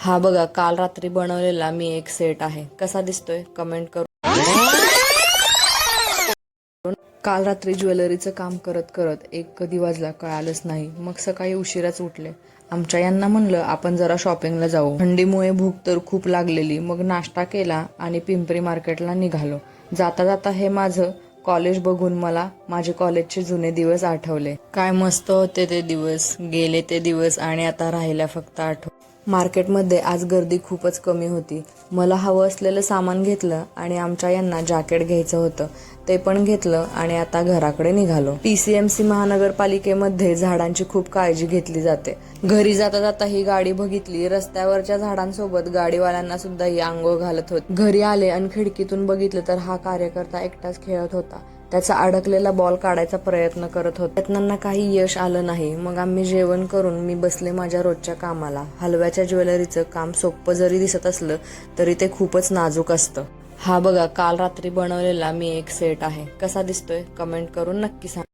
हा बघा, काल रात्री बनवलेला मी एक सेट आहे. कसा दिसतोय कमेंट करून. काल रात्री ज्वेलरीचं काम करत करत एक कधी वाजला कळालंच नाही. मग सकाळी उशिराच उठले. आमच्या यांना म्हणलं आपण जरा शॉपिंगला जाऊ. थंडीमुळे भूक तर खूप लागलेली. मग नाश्ता केला आणि पिंपरी मार्केटला निघालो. जाता जाता हे माझं कॉलेज बघून मला माझे कॉलेजचे जुने दिवस आठवले. काय मस्त होते ते दिवस. गेले ते दिवस आणि आता राहिल्या फक्त आठवण. मार्केटमध्ये आज गर्दी खूपच कमी होती. मला हवं असलेलं सामान घेतलं आणि आमच्या यांना जॅकेट घ्यायचं होतं, ते पण घेतलं आणि आता घराकडे निघालो. PCMC महानगरपालिकेमध्ये झाडांची खूप काळजी घेतली जाते. घरी जाता जाता ही गाडी बघितली. रस्त्यावरच्या झाडांसोबत गाडीवाल्यांना सुद्धा ही आंघोळ घालत होती. घरी आले आणि खिडकीतून बघितलं तर हा कार्यकर्ता एकटाच खेळत होता. त्याचा अडकलेला बॉल काढायचा प्रयत्न करत होता. प्रयत्नांना काही यश आलं नाही. मग आम्ही जेवण करून मी बसले माझ्या रोजच्या कामाला. हलव्याच्या ज्वेलरीचं काम सोपं जरी दिसत असलं तरी ते खूपच नाजूक असतं. हा बघा, काल रात्री बनवलेला मी एक सेट आहे. कसा दिसतोय कमेंट करून नक्की सांगा.